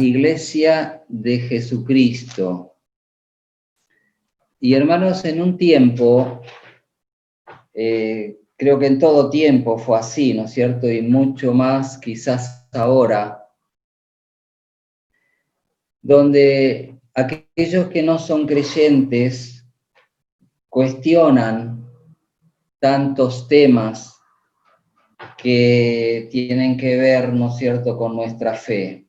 Iglesia de Jesucristo. Y hermanos, en un tiempo, creo que en todo tiempo fue así, ¿no es cierto? Y mucho más quizás ahora, donde aquellos que no son creyentes cuestionan tantos temas que tienen que ver, ¿no es cierto?, con nuestra fe.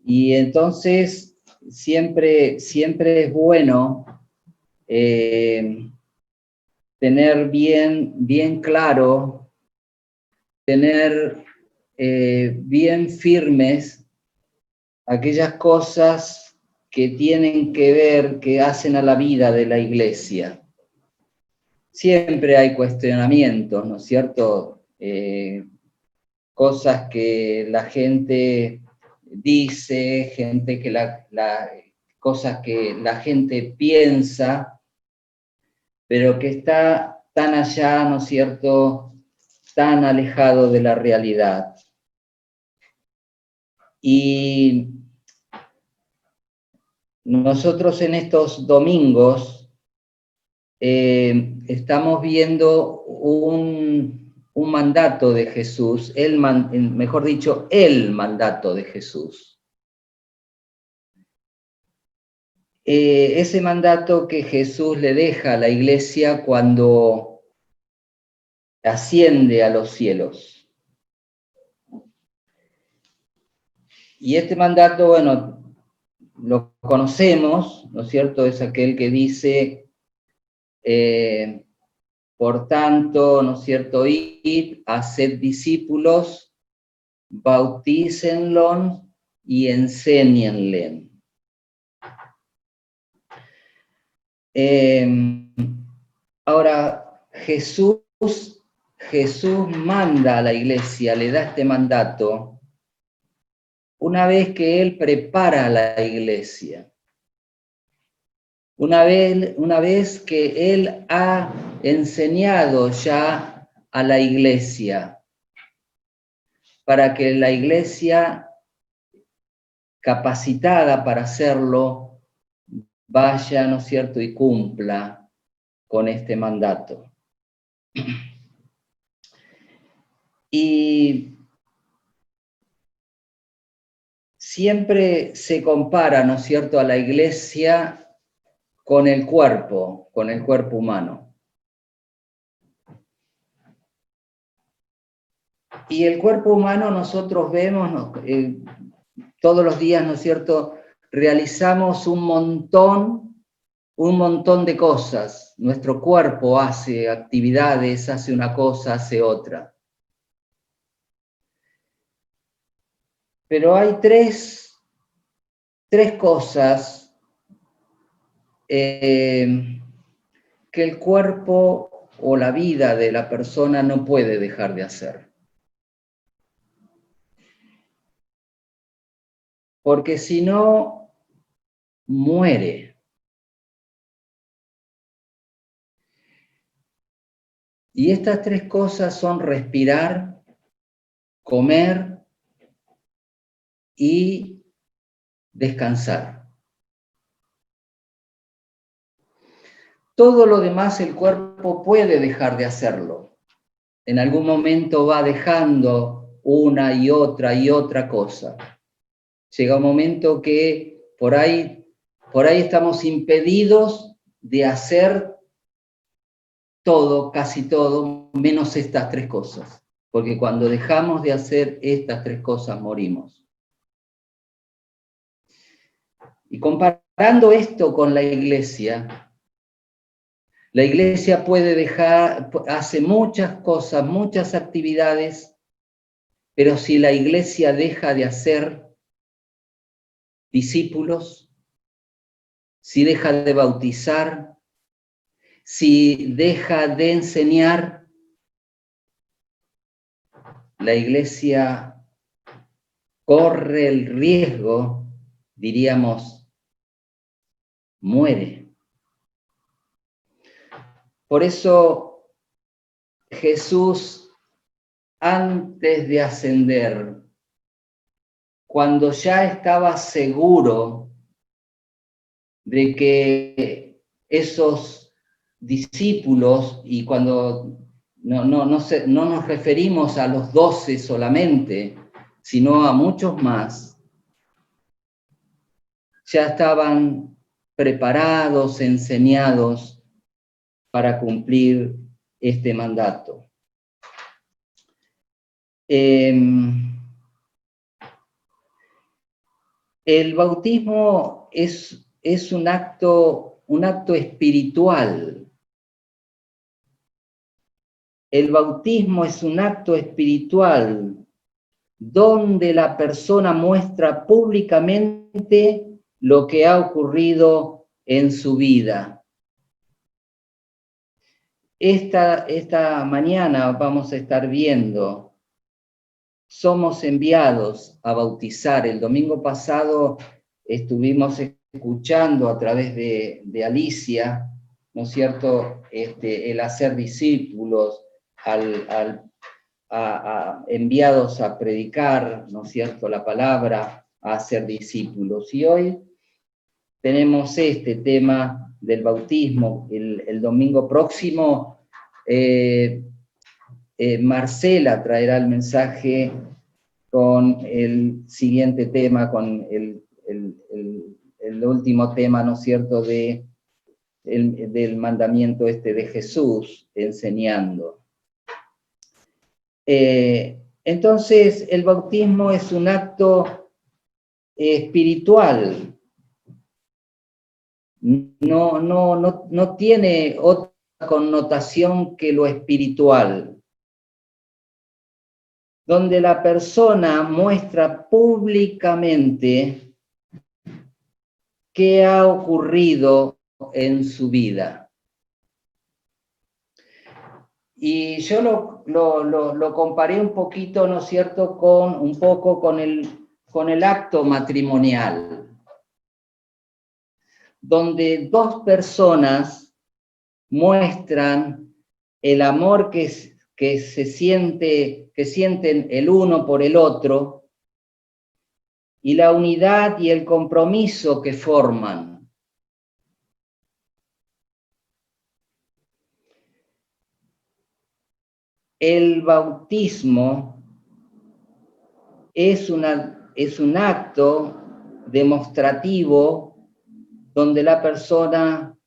Y entonces siempre es bueno tener bien claro, tener bien firmes aquellas cosas que tienen que ver, que hacen a la vida de la iglesia. Siempre hay cuestionamientos, ¿no es cierto? Cosas que la gente dice, cosas que la gente piensa, pero que está tan allá, ¿no es cierto?, tan alejado de la realidad. Y nosotros en estos domingos estamos viendo un mandato de Jesús, mejor dicho, el mandato de Jesús. Ese mandato que Jesús le deja a la iglesia cuando asciende a los cielos. Y este mandato, bueno, lo conocemos, ¿no es cierto? Es aquel que dice, por tanto, ¿no es cierto?, id, haced discípulos, bautícenlos y enséñenles. Ahora, Jesús manda a la iglesia, le da este mandato, una vez que Él prepara a la iglesia. Una vez que Él ha enseñado ya a la iglesia, para que la iglesia, capacitada para hacerlo, vaya, ¿no es cierto?, y cumpla con este mandato. Y siempre se compara, ¿no es cierto?, a la iglesia con el cuerpo humano. Y el cuerpo humano nosotros vemos, todos los días, ¿no es cierto?, realizamos un montón de cosas. Nuestro cuerpo hace actividades, hace una cosa, hace otra. Pero hay tres cosas que el cuerpo o la vida de la persona no puede dejar de hacer. Porque si no, muere. Y estas tres cosas son respirar, comer y descansar. Todo lo demás el cuerpo puede dejar de hacerlo. En algún momento va dejando una y otra cosa. Llega un momento que por ahí estamos impedidos de hacer todo, casi todo, menos estas tres cosas. Porque cuando dejamos de hacer estas tres cosas, morimos. Y comparando esto con la iglesia hace muchas cosas, muchas actividades, pero si la iglesia deja de hacer discípulos, si deja de bautizar, si deja de enseñar, la iglesia corre el riesgo, diríamos, muere. Por eso Jesús, antes de ascender, cuando ya estaba seguro de que esos discípulos, y cuando no nos referimos a los 12 solamente, sino a muchos más, ya estaban preparados, enseñados para cumplir este mandato. El bautismo es un acto espiritual. El bautismo es un acto espiritual donde la persona muestra públicamente lo que ha ocurrido en su vida. Esta mañana vamos a estar viendo, somos enviados a bautizar. El domingo pasado estuvimos escuchando a través de Alicia, ¿no es cierto?, el hacer discípulos, enviados a predicar, ¿no es cierto?, la palabra, a hacer discípulos. Y hoy tenemos este tema del bautismo. El domingo próximo, Marcela traerá el mensaje con el siguiente tema, con el último tema, ¿no es cierto?, del mandamiento de Jesús, enseñando. Entonces, el bautismo es un acto espiritual. No tiene otra connotación que lo espiritual, donde la persona muestra públicamente qué ha ocurrido en su vida. Y yo lo comparé un poquito, ¿no es cierto?, con el acto matrimonial, donde dos personas muestran el amor que sienten el uno por el otro, y la unidad y el compromiso que forman. El bautismo es un acto demostrativo donde la persona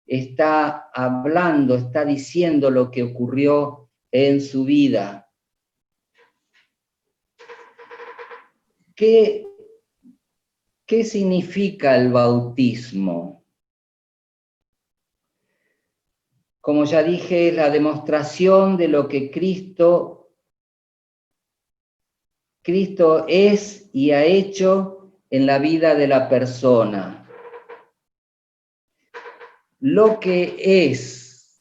está hablando, está diciendo lo que ocurrió en su vida. ¿Qué significa el bautismo? Como ya dije, es la demostración de lo que Cristo es y ha hecho en la vida de la persona. Lo que es.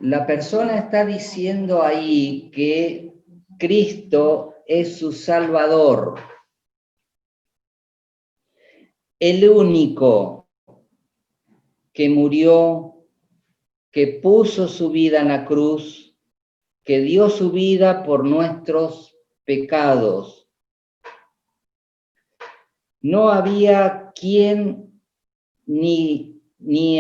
La persona está diciendo ahí que Cristo es su Salvador, el único que murió, que puso su vida en la cruz, que dio su vida por nuestros pecados. No había quien ni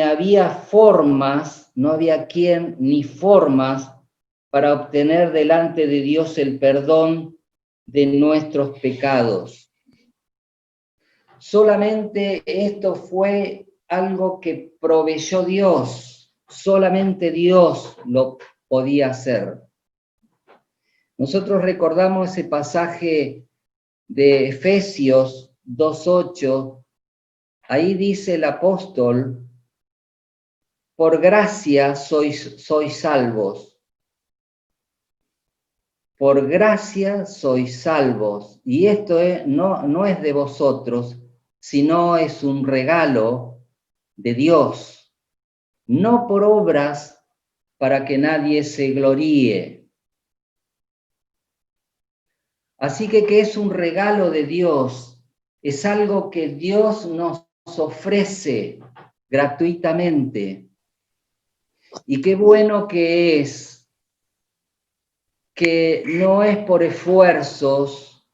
había formas, no había quien ni formas para obtener delante de Dios el perdón de nuestros pecados. Solamente esto fue algo que proveyó Dios, solamente Dios lo podía hacer. Nosotros recordamos ese pasaje de Efesios 2:8, ahí dice el apóstol: por gracia sois salvos. Por gracia sois salvos. Y esto no es de vosotros, sino es un regalo de Dios, no por obras para que nadie se gloríe. Así que es un regalo de Dios, es algo que Dios nos ofrece gratuitamente. Y qué bueno que es que no es por esfuerzos,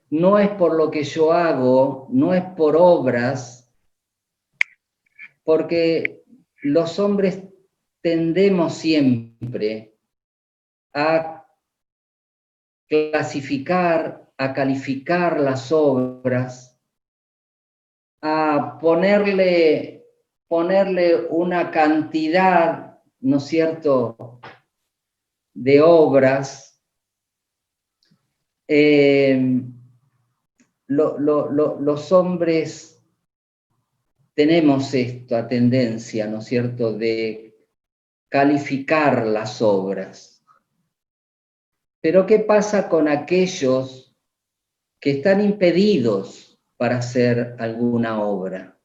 no es por lo que yo hago, no es por obras, porque los hombres tendemos siempre a clasificar, a calificar las obras, a ponerle una cantidad, ¿no es cierto?, de obras. Los hombres tenemos esta tendencia, ¿no es cierto?, de calificar las obras. Pero ¿qué pasa con aquellos que están impedidos para hacer alguna obra?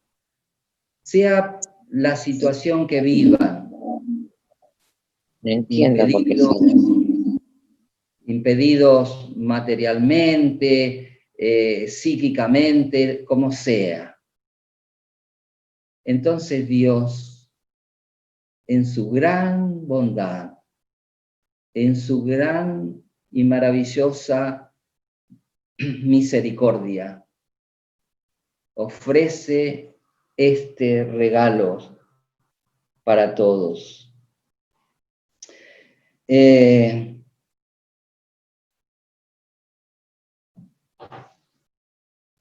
Sea la situación que vivan. No entiendo por qué impedidos materialmente, psíquicamente, como sea. Entonces Dios, en su gran bondad, en su gran y maravillosa misericordia, ofrece este regalo para todos.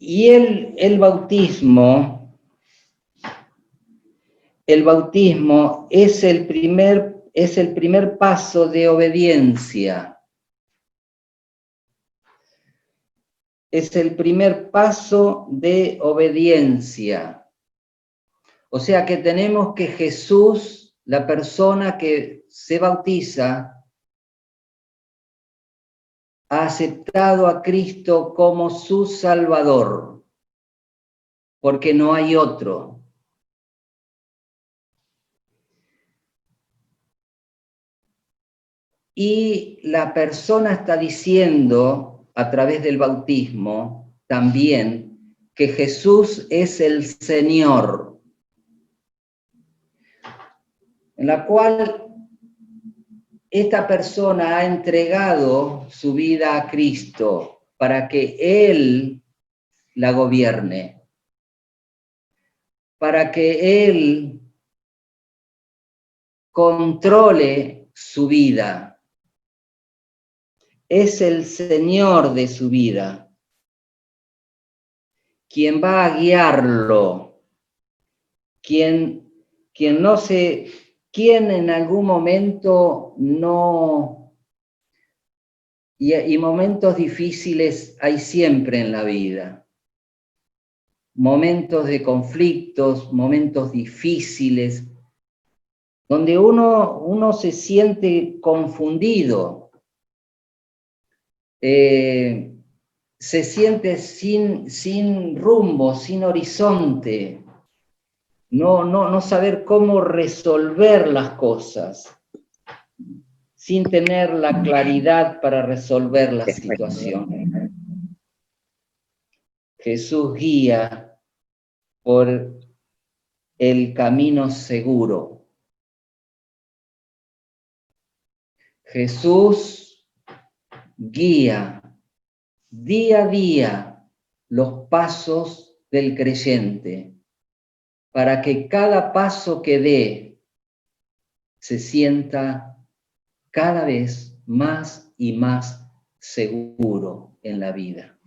Y el bautismo es el primer paso de obediencia. Es el primer paso de obediencia. O sea que tenemos que Jesús, la persona que se bautiza, ha aceptado a Cristo como su Salvador, porque no hay otro. Y la persona está diciendo, a través del bautismo, también, que Jesús es el Señor, en la cual esta persona ha entregado su vida a Cristo para que Él la gobierne, para que Él controle su vida. Es el Señor de su vida, quien va a guiarlo, quien en algún momento no, y momentos difíciles hay siempre en la vida. Momentos de conflictos, momentos difíciles, donde uno se siente confundido, se siente sin rumbo, sin horizonte, no saber cómo resolver las cosas, sin tener la claridad para resolver la situación. Jesús guía por el camino seguro. Jesús guía día a día los pasos del creyente para que cada paso que dé se sienta cada vez más y más seguro en la vida.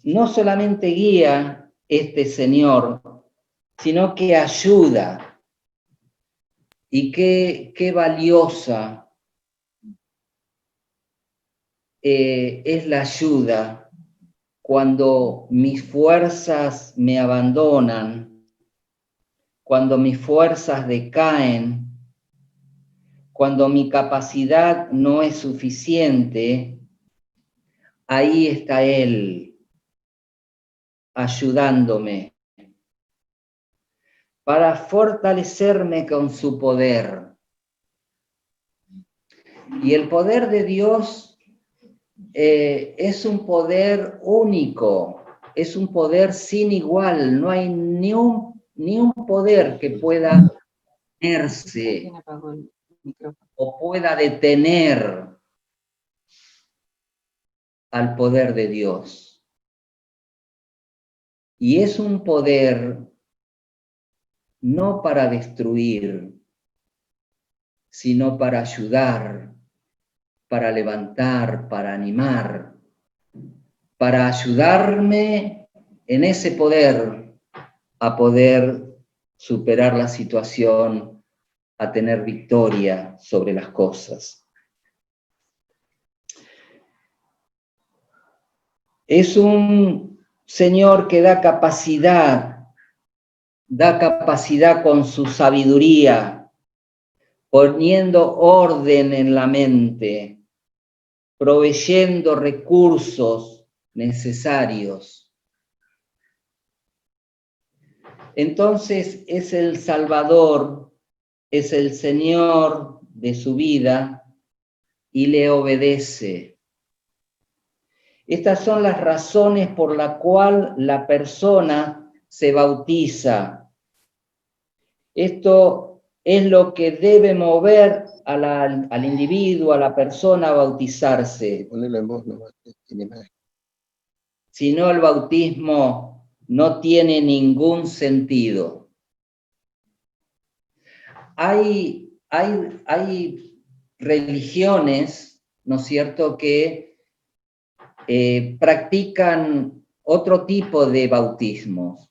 No solamente guía este Señor, sino que ayuda. Y qué valiosa es la ayuda cuando mis fuerzas me abandonan, cuando mis fuerzas decaen, cuando mi capacidad no es suficiente. Ahí está Él, ayudándome, para fortalecerme con su poder. Y el poder de Dios es un poder único, es un poder sin igual. No hay ni un poder que pueda detenerse o pueda detener al poder de Dios. Y es un poder no para destruir, sino para ayudar, para levantar, para animar, para ayudarme en ese poder a poder superar la situación, a tener victoria sobre las cosas. Es un Señor que da capacidad con su sabiduría, poniendo orden en la mente, proveyendo recursos necesarios. Entonces es el Salvador, es el Señor de su vida y le obedece. Estas son las razones por las cuales la persona se bautiza. Esto es lo que debe mover al individuo, a la persona a bautizarse. Si no, el bautismo no tiene ningún sentido. Hay religiones, ¿no es cierto?, que practican otro tipo de bautismos.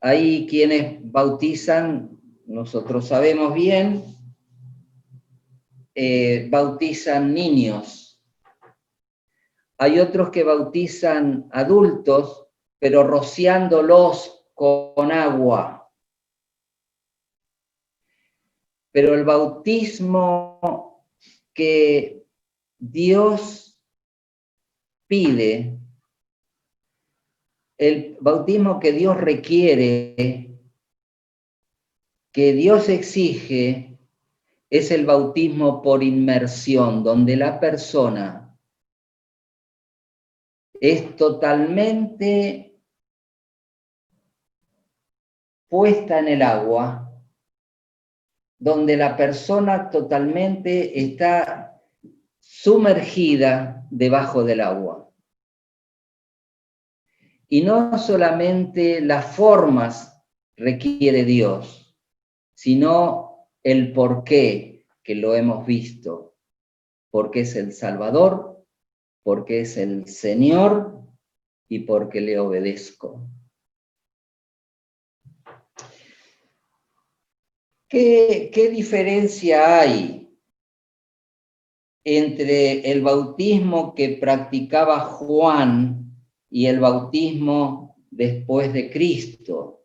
Hay quienes bautizan, nosotros sabemos bien, bautizan niños. Hay otros que bautizan adultos, pero rociándolos con agua. Pero el bautismo que Dios pide, el bautismo que Dios requiere, que Dios exige, es el bautismo por inmersión, donde la persona es totalmente puesta en el agua, donde la persona totalmente está sumergida debajo del agua. Y no solamente las formas requiere Dios, sino el porqué, que lo hemos visto, porque es el Salvador, porque es el Señor y porque le obedezco. ¿Qué diferencia hay entre el bautismo que practicaba Juan y el bautismo después de Cristo?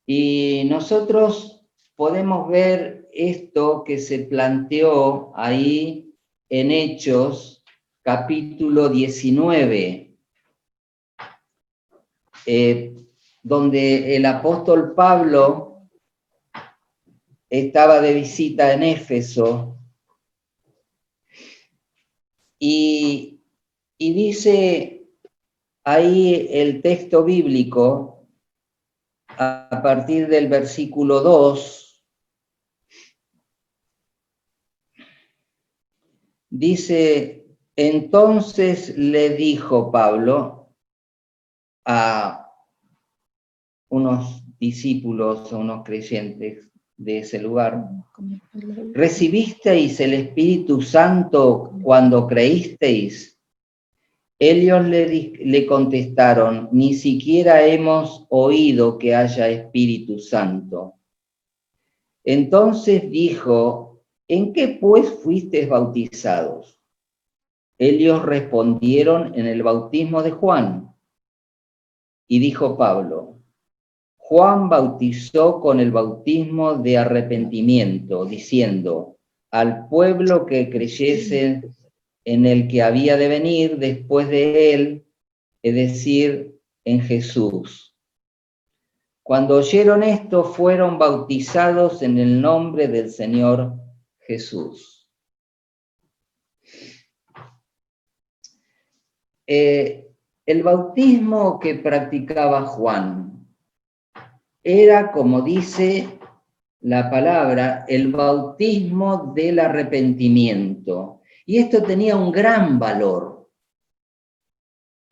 Y nosotros podemos ver esto que se planteó ahí en Hechos, capítulo 19, donde el apóstol Pablo estaba de visita en Éfeso y dice ahí el texto bíblico a partir del versículo 2, dice: entonces le dijo Pablo a unos discípulos, a unos creyentes de ese lugar: ¿recibisteis el Espíritu Santo cuando creísteis? Ellos le contestaron: ni siquiera hemos oído que haya Espíritu Santo. Entonces dijo: ¿en qué pues fuisteis bautizados? Ellos respondieron: en el bautismo de Juan. Y dijo Pablo: Juan bautizó con el bautismo de arrepentimiento, diciendo al pueblo que creyese en el que había de venir después de él, es decir, en Jesús. Cuando oyeron esto, fueron bautizados en el nombre del Señor Jesús. El bautismo que practicaba Juan era, como dice la palabra, el bautismo del arrepentimiento. Y esto tenía un gran valor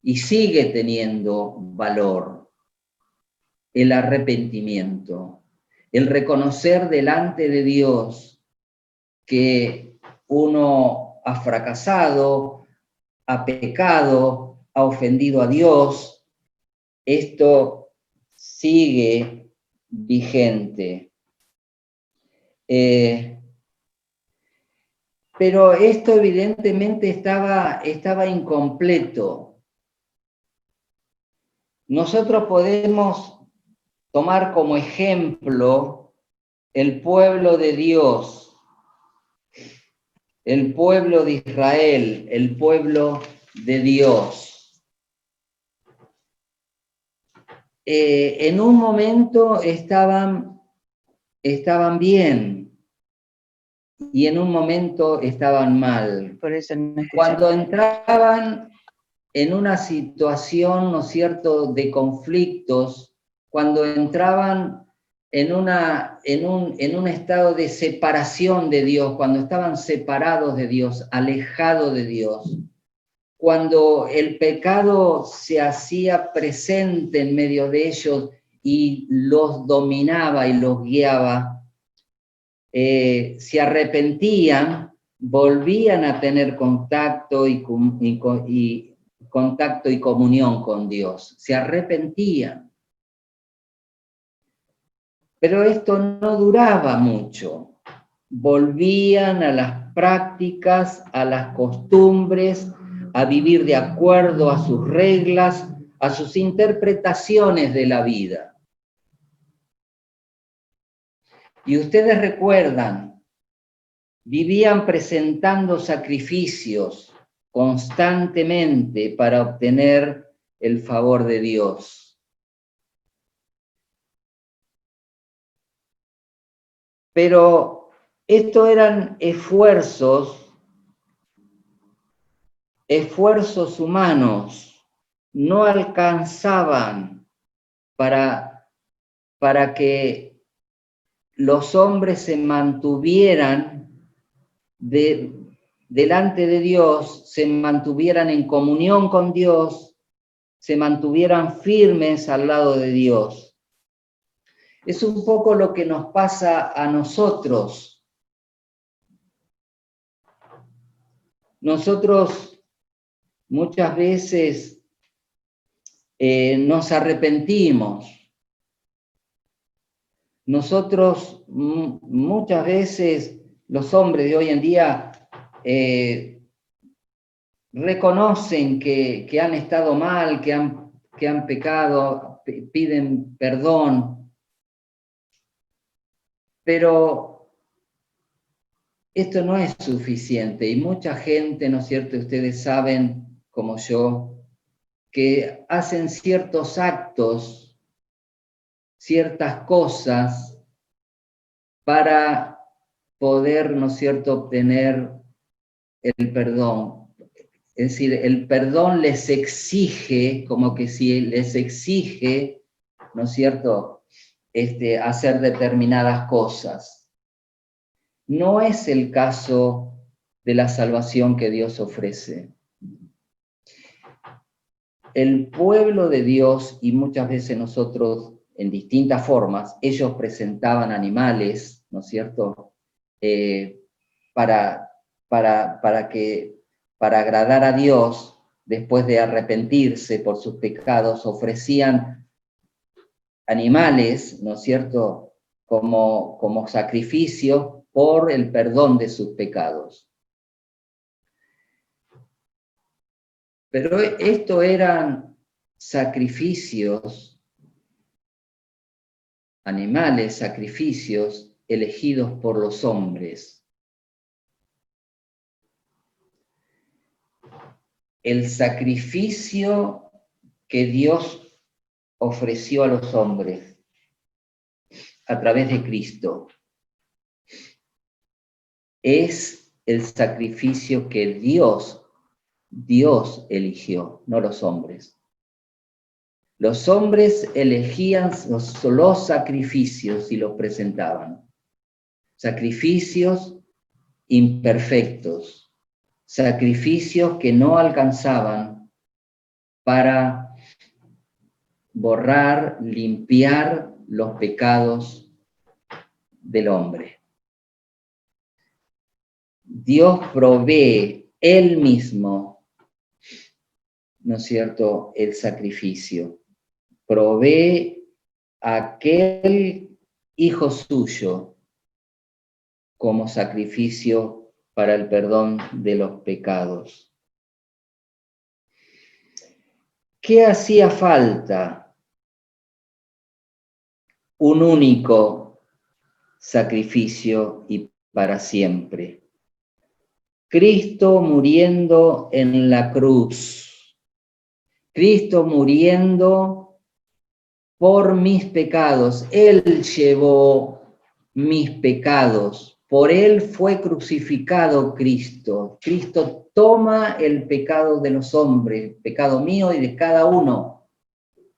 y sigue teniendo valor, el arrepentimiento, el reconocer delante de Dios que uno ha fracasado, ha pecado, ha ofendido a Dios. Esto sigue vigente. Pero esto evidentemente estaba incompleto. Nosotros podemos tomar como ejemplo el pueblo de Dios, el pueblo de Israel, el pueblo de Dios. En un momento estaban bien y en un momento estaban mal. Por eso no escuché. Cuando entraban en una situación, ¿no es cierto?, de conflictos, cuando entraban en un estado de separación de Dios, cuando estaban separados de Dios, alejados de Dios, cuando el pecado se hacía presente en medio de ellos y los dominaba y los guiaba, se arrepentían, volvían a tener contacto y comunión con Dios, se arrepentían. Pero esto no duraba mucho. Volvían a las prácticas, a las costumbres, a vivir de acuerdo a sus reglas, a sus interpretaciones de la vida. Y ustedes recuerdan, vivían presentando sacrificios constantemente para obtener el favor de Dios. Pero estos eran esfuerzos humanos, no alcanzaban para que los hombres se mantuvieran delante de Dios, se mantuvieran en comunión con Dios, se mantuvieran firmes al lado de Dios. Es un poco lo que nos pasa a nosotros. Nosotros muchas veces nos arrepentimos. Nosotros muchas veces, los hombres de hoy en día, reconocen que han estado mal, que han pecado, piden perdón. Pero esto no es suficiente y mucha gente, ¿no es cierto? Ustedes saben, como yo, que hacen ciertos actos, ciertas cosas para poder, ¿no es cierto?, obtener el perdón. Es decir, el perdón les exige, como que si les exige, ¿no es cierto?, hacer determinadas cosas. No es el caso de la salvación que Dios ofrece. El pueblo de Dios, y muchas veces nosotros en distintas formas, ellos presentaban animales, ¿no es cierto?, para agradar a Dios, después de arrepentirse por sus pecados, ofrecían animales, ¿no es cierto?, como sacrificio por el perdón de sus pecados. Pero esto eran sacrificios, animales, sacrificios elegidos por los hombres. El sacrificio que Dios ofreció a los hombres a través de Cristo es el sacrificio que Dios eligió, no los hombres. Los hombres elegían los sacrificios y los presentaban. Sacrificios imperfectos, sacrificios que no alcanzaban para borrar, limpiar los pecados del hombre. Dios provee Él mismo, ¿no es cierto?, el sacrificio. Provee aquel hijo suyo como sacrificio para el perdón de los pecados. ¿Qué hacía falta? Un único sacrificio y para siempre. Cristo muriendo en la cruz. Cristo muriendo por mis pecados. Él llevó mis pecados. Por Él fue crucificado Cristo. Cristo toma el pecado de los hombres, el pecado mío y de cada uno,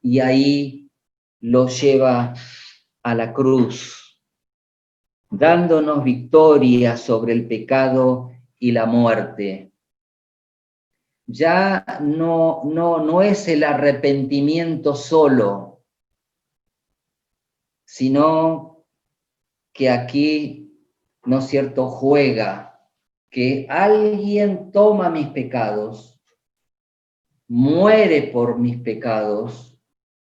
y ahí lo lleva a la cruz, dándonos victoria sobre el pecado y la muerte. Ya no es el arrepentimiento solo, sino que aquí, ¿no es cierto?, juega, que alguien toma mis pecados, muere por mis pecados,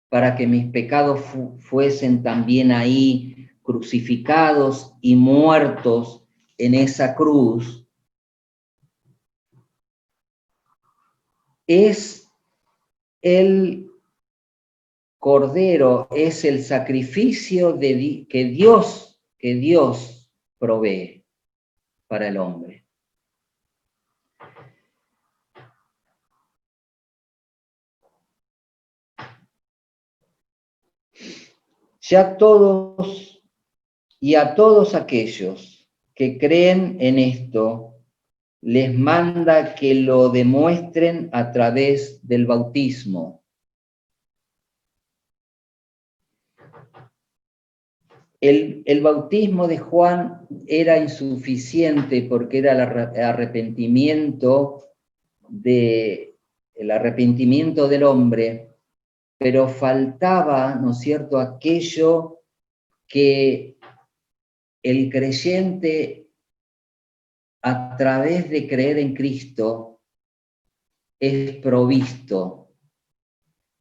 para que mis pecados fuesen también ahí crucificados y muertos en esa cruz. Es el Cordero, es el sacrificio que Dios provee para el hombre. Ya todos y a todos aquellos que creen en esto, les manda que lo demuestren a través del bautismo. El bautismo de Juan era insuficiente porque era el arrepentimiento del hombre, pero faltaba, ¿no es cierto?, aquello que el creyente, a través de creer en Cristo, es provisto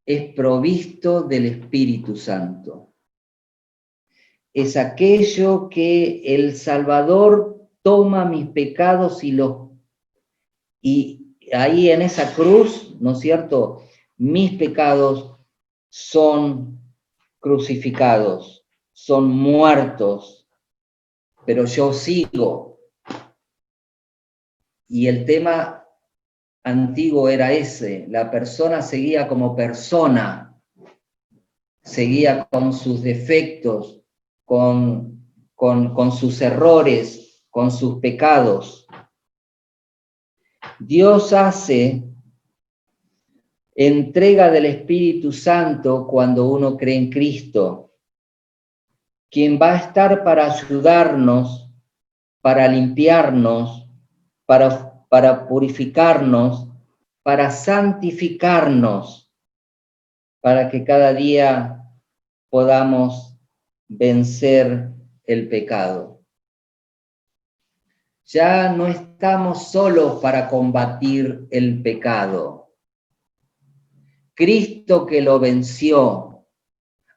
del Espíritu Santo. Es aquello que el Salvador toma mis pecados y ahí en esa cruz, ¿no es cierto?, mis pecados son crucificados, son muertos, pero yo sigo. Y el tema antiguo era ese, la persona seguía como persona, seguía con sus defectos, con sus errores, con sus pecados. Dios hace entrega del Espíritu Santo cuando uno cree en Cristo, quien va a estar para ayudarnos, para limpiarnos, para purificarnos, para santificarnos, para que cada día podamos vencer el pecado. Ya no estamos solos para combatir el pecado. Cristo, que lo venció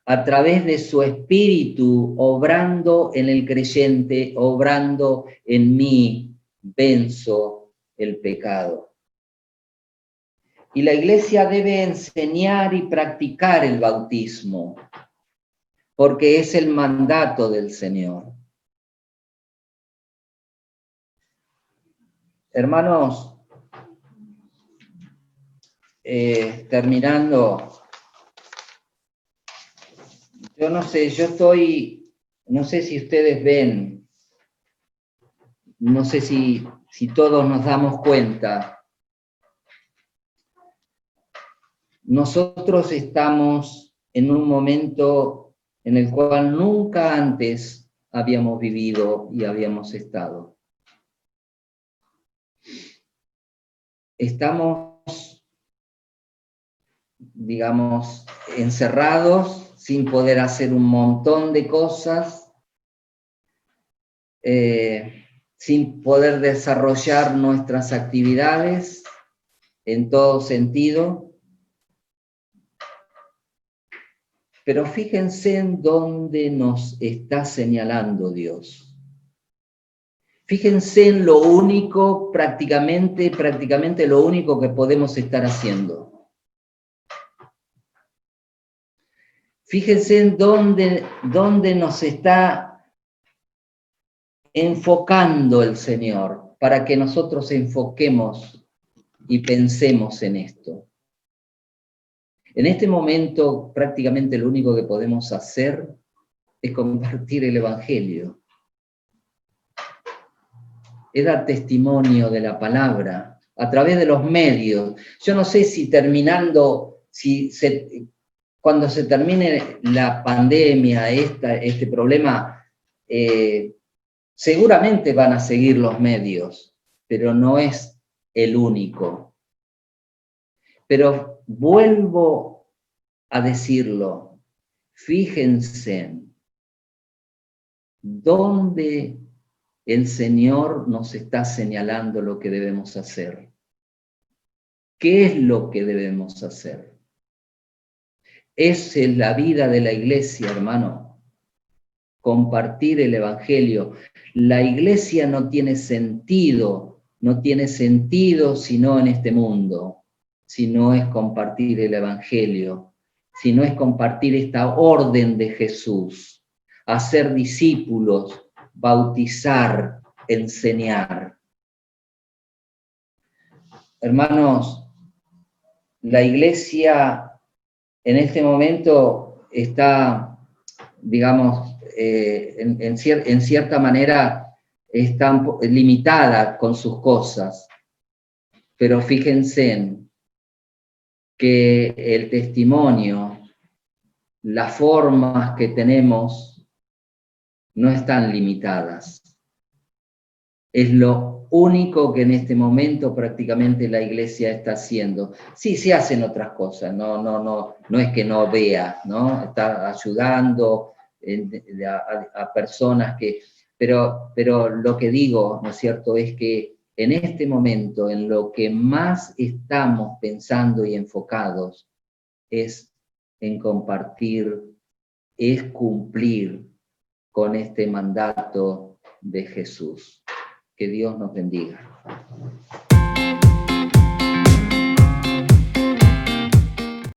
a través de su Espíritu, obrando en el creyente, obrando en mí, venzo el pecado. Y la Iglesia debe enseñar y practicar el bautismo, porque es el mandato del Señor. Hermanos, terminando, yo no sé, no sé si ustedes ven, no sé si todos nos damos cuenta. nosotros estamos en un momento en el cual nunca antes habíamos vivido y habíamos estado. Estamos, digamos, encerrados, sin poder hacer un montón de cosas, sin poder desarrollar nuestras actividades en todo sentido. Pero fíjense en dónde nos está señalando Dios. Fíjense en lo único, prácticamente lo único que podemos estar haciendo. Fíjense en dónde nos está enfocando el Señor, para que nosotros enfoquemos y pensemos en esto. En este momento, prácticamente lo único que podemos hacer es compartir el Evangelio. Es dar testimonio de la palabra a través de los medios. Yo no sé si cuando se termine la pandemia, este problema, seguramente van a seguir los medios, pero no es el único. Pero vuelvo a decirlo, fíjense dónde el Señor nos está señalando lo que debemos hacer. ¿Qué es lo que debemos hacer? Esa es la vida de la iglesia, hermano. Compartir el Evangelio. La iglesia no tiene sentido sino en este mundo, si no es compartir el Evangelio, si no es compartir esta orden de Jesús, hacer discípulos, bautizar, enseñar. Hermanos, la iglesia en este momento está, digamos, en cierta manera está limitada con sus cosas, pero fíjense en que el testimonio, las formas que tenemos no están limitadas. Es lo único que en este momento prácticamente la iglesia está haciendo. Sí, se hacen otras cosas, no es que no vea, ¿no? Está ayudando a personas que... Pero lo que digo, ¿no es cierto?, es que en este momento, en lo que más estamos pensando y enfocados, es en compartir, es cumplir con este mandato de Jesús. Que Dios nos bendiga.